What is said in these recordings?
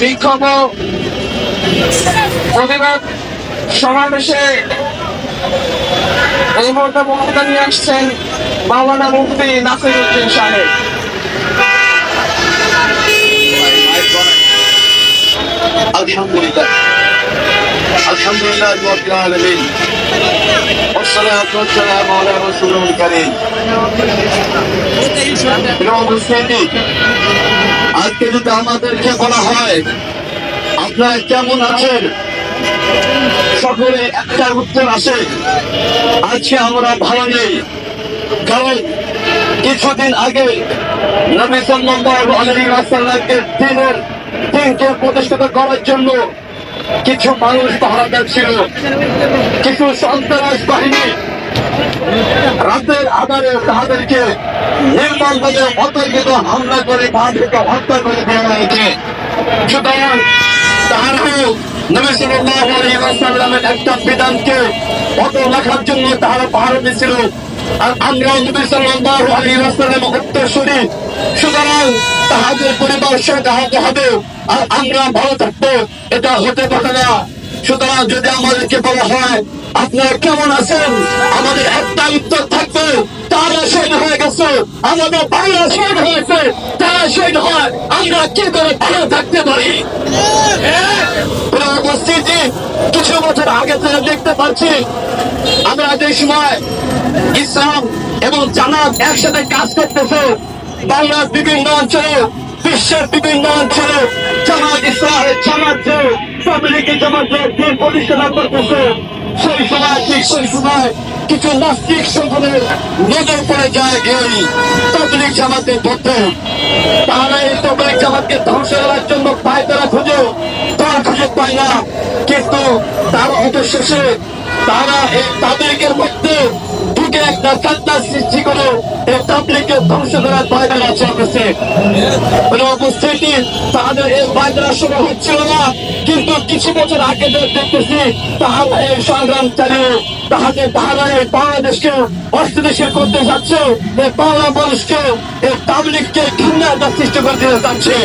বিক্ষোভ প্রতিবাদ সমাবেশে এই মুহূর্তে বক্তৃতা নিয়ে আসছেন মাওলানা মুফতি নাসিরউদ্দিন সাহেব। আলহামদুলিল্লাহ আলহামদুলিল্লাহ রাব্বিল আলামিন والصلاة والسلام على رسول الكريم। আজকে যদি আমাদেরকে বলা হয় আপনারা কেমন আছেন, সকলে একটা উত্তর আসে আজকে আমরা ভালো নেই। কারণ কিছুদিন আগে নবী সাল্লাল্লাহু আলাইহি ওয়াসাল্লামকে দিনকে প্রতিষ্ঠিত করার জন্য কিছু মানুষ পাহারা দিচ্ছিল, কিছু সন্ত্রাস বাহিনী রাতের আধারে তাদেরকে নির্মমভাবে অতর্কিত হামলা করে তাদেরকে হত্যা করে দেওয়া হয়েছে। সুতরাং তারাও নবী সাল্লাল্লাহু আলাইহি ওয়াসাল্লামের একটা বিধানকে অটল রাখার জন্য তারা পাহারা দিচ্ছিল, আর আমরা নবী সাল্লাল্লাহু আলাইহি ওয়াসাল্লামের উত্তরসূরি। সুতরাং তাহাদের পরিবার সঙ্গে আহত হবে আর আমরা ভালো থাকবো, এটা হতে পারে না। সুতরাং যদি আমাদেরকে বলা হয় আপনারা কেমন আছেন, আমাদের একটা উত্তর থাকবে তারা শহীদ হয়ে গেছে, আমাদের বাংলা শহীদ হয়েছে, তারা শহীদ হয়, আমরা কি করে ভালো থাকতে পারি? উপস্থিতি কিছু বছর আগে থেকে দেখতে পাচ্ছি আমরা যে সময় ইসলাম এবং জামাত একসাথে কাজ করতেছে, বাংলার বিভিন্ন অঞ্চলে বিশ্বের বিভিন্ন অঞ্চলে জামাত ইসলামের জামাত তাবলীগের জামাতের দিন প্রতিষ্ঠা করতেছে, সেই সময় ঠিক সেই সময় কিছু নাস্তিক সংগঠনের নজর পড়ে যায় এই তাবলীগ জামাতের মধ্যে। তারা এই তাবলীগ জামাতকে ধ্বংস করার জন্য পায়তারা খুঁজে তার খুঁজে পায় না, কিন্তু তার অবশেষে তারা এই তাবলীগের মধ্যে ঢুকে একটা ফিতনা সৃষ্টি করে এই তাবলীগকে ধ্বংস করার পায়তারা চলতেছে। উপস্থিতি তাদের এই পায়তারা শুরু হচ্ছিল না, কিন্তু কিছু বছর আগে দেখতেছি তারা এই সংগ্রাম চালিয়ে তারা এই বাংলাদেশকে অস্থিতিশীল করতে যাচ্ছে, এই বাংলা মানুষকে এই তাবলীগকে ঘৃণার সৃষ্টি করতে যাচ্ছে।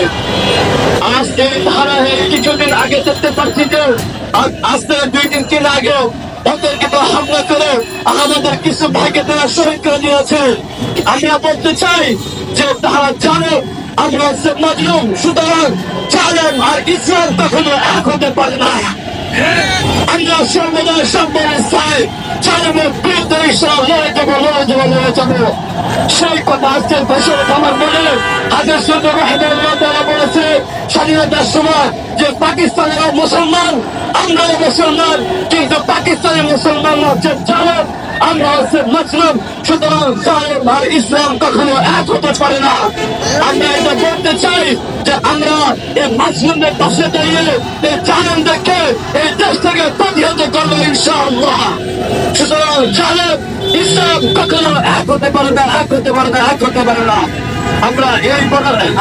আজ এই ধারা কিছুদিন আগে দেখতে পাচ্ছি যে আজকে 2-3 দিন আগে অতর্কিত হামলা করে আমাদের কিছু ভাইকে তারা শহীদ করে দিয়েছে। আমরা বলতে চাই যে তারা জানে আমরা হচ্ছে মাজলুম, সুতরাং জালেম আর ইসলাম কখনো এক হতে পারে না। আমরা সর্বদা চাই জালেমের বিরুদ্ধে ইসলাম লড়ে যাবো। সেই কথা আজকে বছর আমার মনে হাজার সূর্য রহমানুল্লাহ তাআলা বলেছে স্বাধীনতার সময় যে পাকিস্তানেরও মুসলমান, আমরাও মুসলমান, কিন্তু পাকিস্তানের মুসলমান হচ্ছে জালেম, আমরা হচ্ছে মাজলুম। সুতরাং জালেম আর ইসলাম কখনো এক হতে পারে না। আমরা এটা বলতে চাই যে আমরা এই মাজলুমদের পাশে দাঁড়িয়ে এই জালেমদেরকে এই দেশ থেকে প্রতিহত করবো ইনশাআল্লাহ। সুতরাং জালেম ইসলাম কখনো এক হতে পারে না, এক হতে পারে না, এক হতে পারে না।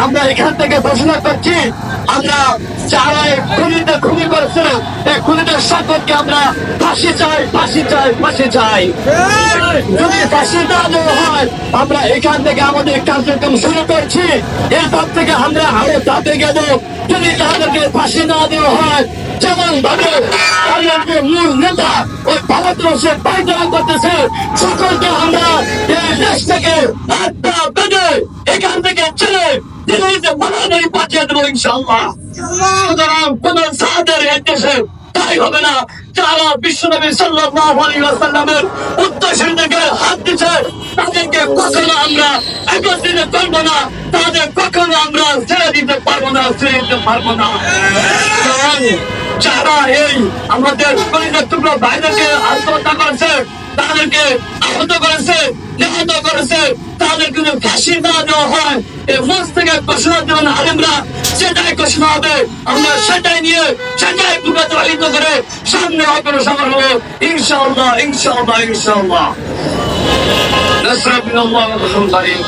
আমরা এখান থেকে ঘোষণা করছি আমরা যারা খুনি করেছে এই খুনিদের সম্পর্কে আমরা ফাঁসি চাই, ফাঁসি চাই, ফাঁসি চাই। যদি ফাঁসি না দেওয়া হয় আমরা এখান থেকে আমাদের কার্যক্রম শুরু করছি, এরপর থেকে আমরা আরো তাতে গেল। যদি তাদেরকে ফাঁসি না দেওয়া হয়, যেমন ভাবে তাদেরকে মূল নেতা ওই ভারতবর্ষের পায়তারা করতেছে, সকলকে আমরা এই দেশ থেকে একটা বেঁধে এখান থেকে চলে দিল্লিতে বানানোই পাঠিয়ে দেবো ইনশাআল্লাহ। সুতরাং কোন সাহাদের এই দেশে তাই হবে না যারা বিশ্বনবী সাল্লাল্লাহু আলাইহি ওয়াসাল্লামের উত্তরসূরিদেরকে হাত দিচ্ছে, তাদেরকে কখনো আমরা একত্রিত করবো না, তাদের কখনো আমরা ছেড়ে দিতে পারবো না, ছেড়ে দিতে পারবো না। যারা এই আমাদের কলিজার টুকরো ভাইদেরকে আত্মহত্যা করেছে, তাদেরকে আহত করেছে, নিহত করেছে, তাদের কিন্তু ফাঁসি না দেওয়া হয় এই মঞ্চ থেকে ঘোষণা দেবেন আলেমরা, সেটাই ঘোষণা হবে। আমরা সেটাই নিয়ে সেটাই প্রতিপালিত করে সামনে অগ্রসর হবো ইনশাআল্লাহ, ইনশাআল্লাহ, ইনশাআল্লাহ। নাসরা মিনাল্লাহ ওয়া ফাতহুন কারীম।